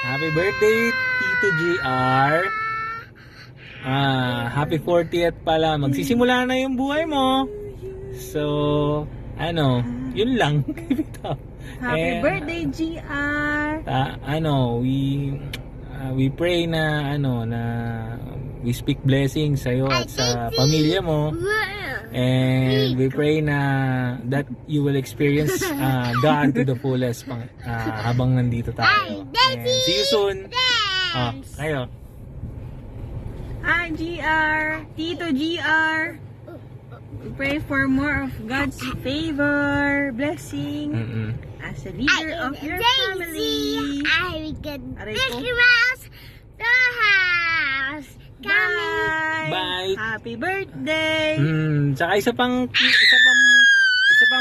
Happy birthday, Tito GR. Happy 40th pala. Magsisimula na yung buhay mo. So, yun lang. Happy birthday, GR! We pray na we speak blessings sa iyo at sa pamilya mo. And we pray na that you will experience God to the fullest habang nandito tayo. And see you soon. Kayo. Hi, GR! Tito GR! We pray for more of God's favor, blessing, as a leader of your family. I get Aray ko. Mickey Mouse the house. Bye! Bye. Happy birthday! Tsaka isa pang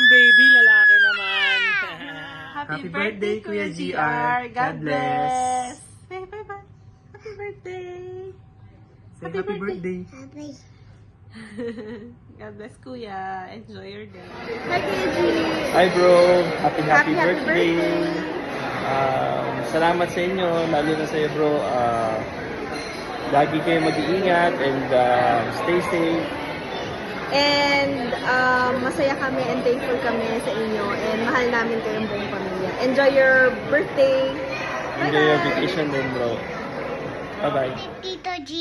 baby, lalaki naman. Happy birthday, Kuya GR! God bless! Say bye-bye! Happy birthday! Say happy birthday. Happy. God bless, Kuya. Enjoy your day. Hi bro, happy Happy birthday. Salamat sa inyo, lalo na sa iyo bro. Lagi kayo mag-iingat and stay safe. And masaya kami and thankful kami sa inyo and mahal namin kayong buong pamilya. Enjoy your birthday! Enjoy your vacation din bro. Bye-bye. Tito G.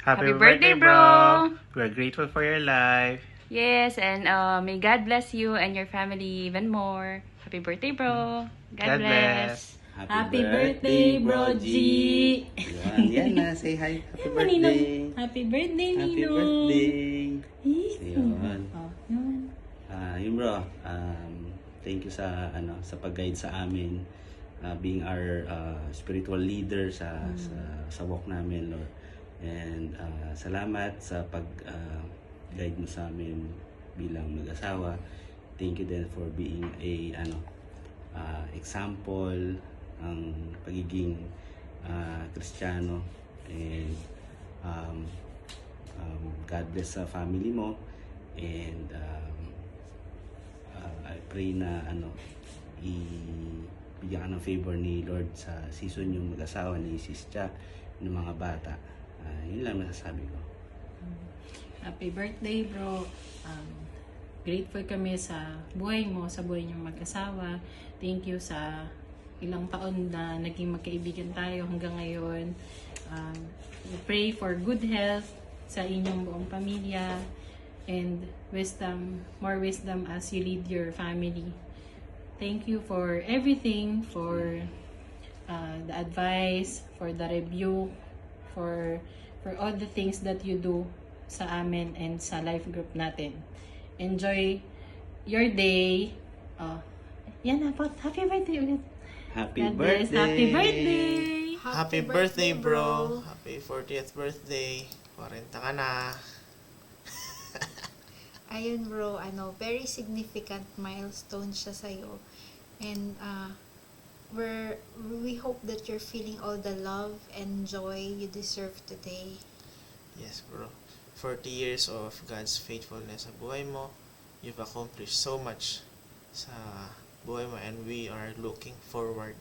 Happy birthday, bro! We're grateful for your life. Yes, and may God bless you and your family even more. Happy birthday, bro! God bless! Happy birthday, Bro G! Yan na, say hi. Happy birthday. Happy birthday, Happy Nino! birthday. Yun. Oh, yun. Yun bro, thank you sa sa pag-guide sa amin, being our spiritual leader sa walk namin, Lord. And salamat sa pag-guide mo sa amin bilang mag-asawa. Thank you then for being a example ang pagiging Kristiyano, and God bless sa family mo, and I pray na bigyan ka ng favor ni Lord sa season yung mag-asawa ni Sis Cha, ng mga bata. Yun lang masasabi ko. Happy birthday, bro! Grateful kami sa buhay mo, sa buhay niyong mag-asawa. Thank you sa ilang taon na naging magkaibigan tayo hanggang ngayon. We pray for good health sa inyong buong pamilya and wisdom, more wisdom as you lead your family. Thank you for everything, for the advice, for the review, for all the things that you do sa amin and sa life group natin. Enjoy your day. Yan na po. Happy birthday ulit. Happy God bless. birthday! Happy birthday! Happy birthday, bro! Happy 40th birthday! 40 ka na. Ayun bro, very significant milestone siya sa'yo. And we hope that you're feeling all the love and joy you deserve today. Yes, bro. 40 years of God's faithfulness sa buhay mo. You've accomplished so much sa buhay mo, and we are looking forward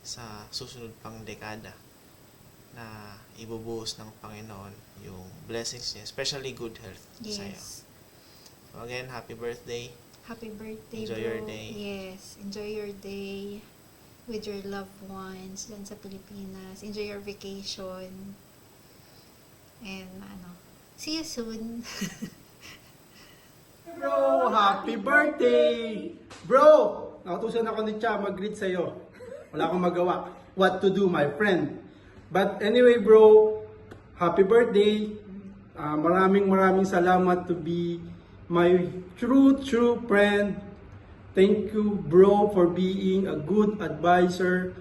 sa susunod pang dekada na ibubuhos ng Panginoon yung blessings niya, especially good health sa'yo. Yes. So again, happy birthday. Happy birthday, Enjoy bro. your day. Yes. Enjoy your day with your loved ones dyan sa Pilipinas. Enjoy your vacation. And see you soon. Bro, happy birthday! Bro, nakatusan ako ni Cha mag-greet sa'yo. Wala akong magawa. What to do, my friend? But anyway, bro, happy birthday. Maraming salamat to be my true friend. Thank you, bro, for being a good advisor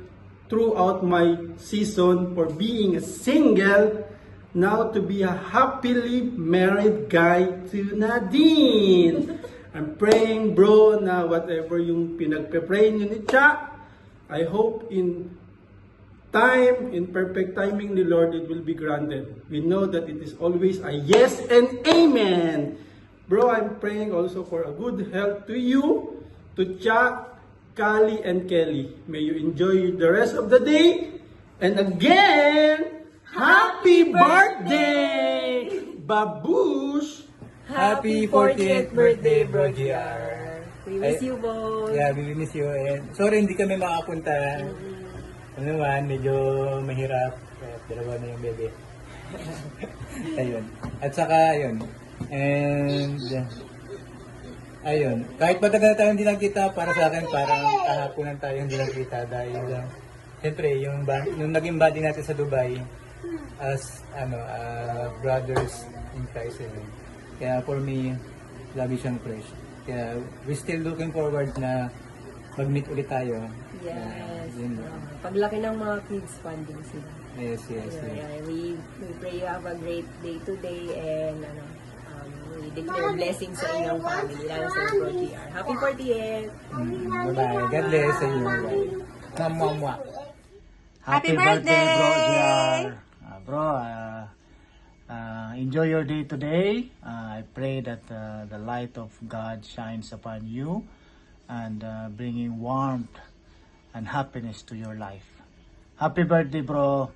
throughout my season, for being a single, now to be a happily married guy to Nadine. I'm praying, bro, na whatever yung pinagpe-pray niyo ni Cha, I hope in perfect timing ni Lord, it will be granted. We know that it is always a yes and amen. Bro, I'm praying also for a good health to you, to Cha, Kali, and Kelly. May you enjoy the rest of the day And again, happy birthday, Babush! Happy 40th birthday, Bro JR. We miss you both. Yeah, we miss you. And sorry, hindi kami makapunta. Ano naman, medyo mahirap. Dalawa na yung bebe. Ayun. At saka, ayun. And, ayun. Kahit matagal tayo hindi nagkita, para sa akin, parang kahaponan tayo hindi nagkita. Dahil, siyempre, yung naging bonding natin sa Dubai, as, brothers in Christ. Kaya for me, lagi siyang fresh. Kaya we're still looking forward na mag-meet ulit tayo. Yes. Yun. Paglaki ng mga kids, funding sila. Yes. We pray you have a great day today and we declare blessings sa inyong family, lalo sa Bro JR. Happy 40th! Bye-bye. God bless sa inyo. Mwah. Happy birthday, Bro JR. Bro, enjoy your day today. I pray that the light of God shines upon you and bringing warmth and happiness to your life. Happy birthday, bro.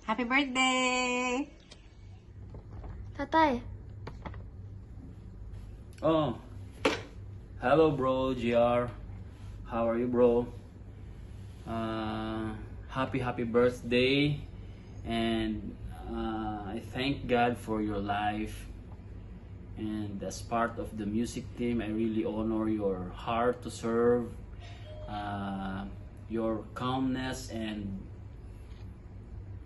Happy birthday! Tatay. Oh, hello, bro, GR. How are you, bro? Happy birthday, and I thank God for your life. And as part of the music team, I really honor your heart to serve, your calmness and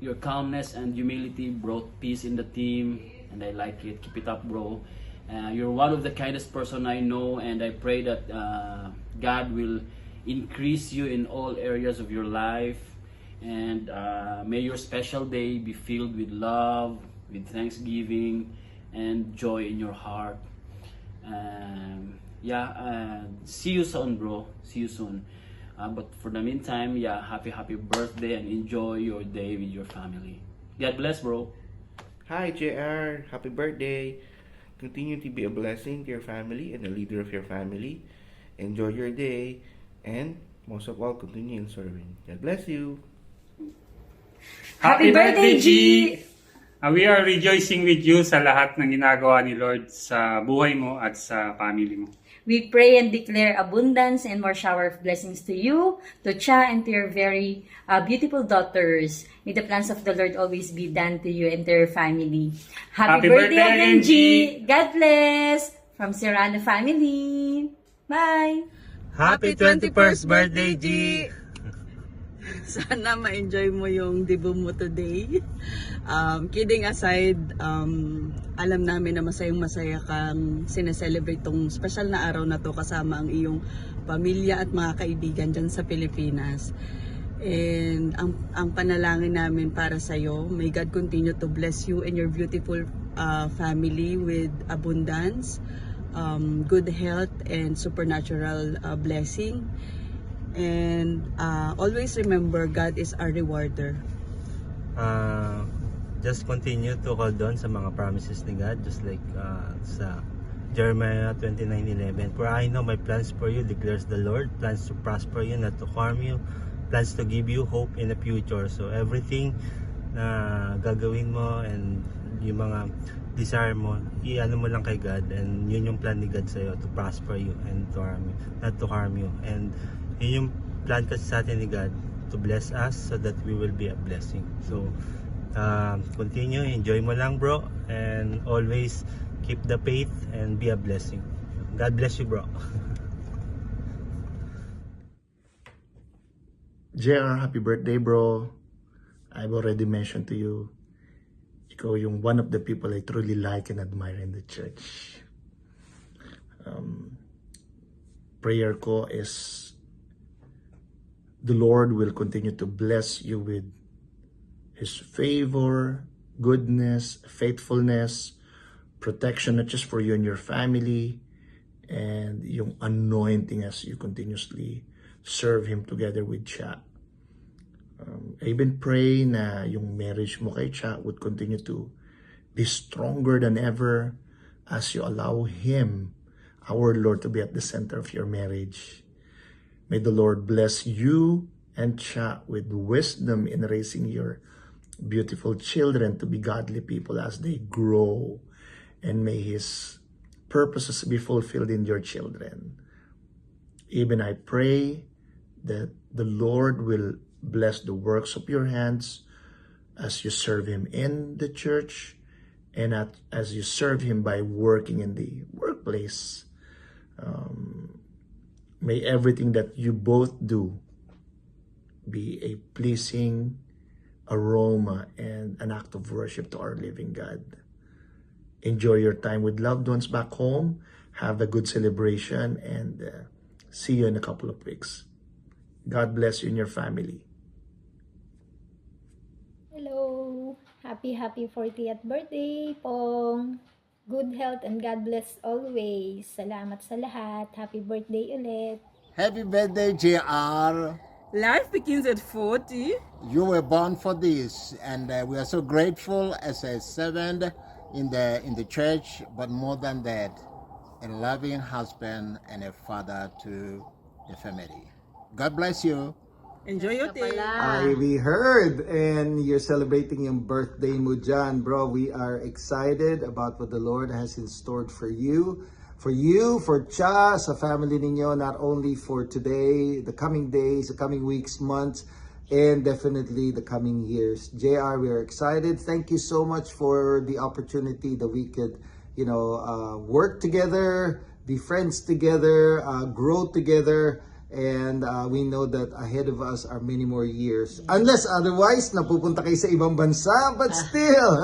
humility brought peace in the team, and I like it. Keep it up, bro. You're one of the kindest person I know, and I pray that God will increase you in all areas of your life, and may your special day be filled with love, with thanksgiving, and joy in your heart. See you soon, bro. See you soon. But for the meantime, happy birthday, and enjoy your day with your family. God bless, bro. Hi, JR. Happy birthday. Continue to be a blessing to your family and a leader of your family. Enjoy your day, and most of all, continue in serving. God bless you. Happy birthday, G! We are rejoicing with you sa lahat ng ginagawa ni Lord sa buhay mo at sa family mo. We pray and declare abundance and more shower of blessings to you, to Cha, and to your very beautiful daughters. May the plans of the Lord always be done to you and to your family. Happy birthday again, G! God bless! From Serrano family. Bye! Happy 21st birthday, G! Sana ma-enjoy mo yung debut mo today. Kidding aside, alam namin na masayang-masaya kang sineselebrate tong special na araw na to kasama ang iyong pamilya at mga kaibigan dyan sa Pilipinas. And ang panalangin namin para sa'yo, may God continue to bless you and your beautiful family with abundance, good health, and supernatural blessing. And always remember, God is our rewarder. Just continue to hold on sa mga promises ni God, just like sa Jeremiah 29:11. For I know my plans for you, declares the Lord, plans to prosper you, not to harm you, plans to give you hope in the future. So everything na gagawin mo and yung mga desire mo, i-ano mo lang kay God, and yun yung plan ni God sa'yo, to prosper you and to harm you, not to harm you. And yun yung plan kasi sa atin ni God, to bless us so that we will be a blessing. So continue, enjoy mo lang, bro, and always keep the faith and be a blessing. God bless you, bro. JR, happy birthday, bro. I've already mentioned to you, ikaw yung one of the people I truly like and admire in the church. Prayer ko is the Lord will continue to bless you with His favor, goodness, faithfulness, protection, not just for you and your family, and yung anointing as you continuously serve Him together with Cha. I even pray na yung marriage mo kay Cha would continue to be stronger than ever as you allow Him, our Lord, to be at the center of your marriage. May the Lord bless you and Cha with wisdom in raising your beautiful children to be godly people as they grow. And may His purposes be fulfilled in your children. Even I pray that the Lord will bless the works of your hands as you serve Him in the church and as you serve Him by working in the workplace. May everything that you both do be a pleasing aroma and an act of worship to our living God. Enjoy your time with loved ones back home. Have a good celebration and see you in a couple of weeks. God bless you and your family. Hello! Happy 40th birthday, Pong! Good health and God bless always. Salamat sa lahat. Happy birthday ulit. Happy birthday, JR. Life begins at 40. You were born for this, and we are so grateful as a servant in the church, but more than that, a loving husband and a father to the family. God bless you. Enjoy your day. We heard, and you're celebrating your birthday mo dyan, bro. We are excited about what the Lord has in store for you, for Cha, sa family ninyo, not only for today, the coming days, the coming weeks, months, and definitely the coming years. JR, we are excited. Thank you so much for the opportunity that we could, work together, be friends together, grow together. And we know that ahead of us are many more years. Unless otherwise, napupunta kayo sa ibang bansa. But still,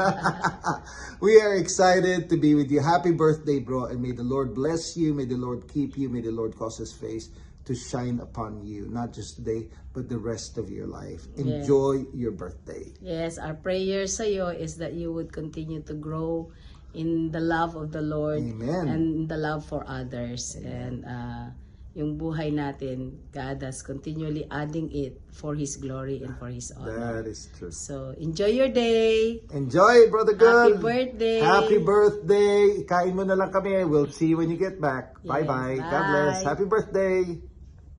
we are excited to be with you. Happy birthday, bro. And may the Lord bless you. May the Lord keep you. May the Lord cause His face to shine upon you. Not just today, but the rest of your life. Enjoy your birthday. Yes, our prayer sa iyo is that you would continue to grow in the love of the Lord. Amen. And the love for others. And yung buhay natin, God has continually adding it for His glory and for His honor. That is true. So, enjoy your day. Enjoy, Brother Good. Happy birthday. Happy birthday. Kain mo na lang kami. We'll see you when you get back. Yes, Bye-bye. God bye. bless. Happy birthday.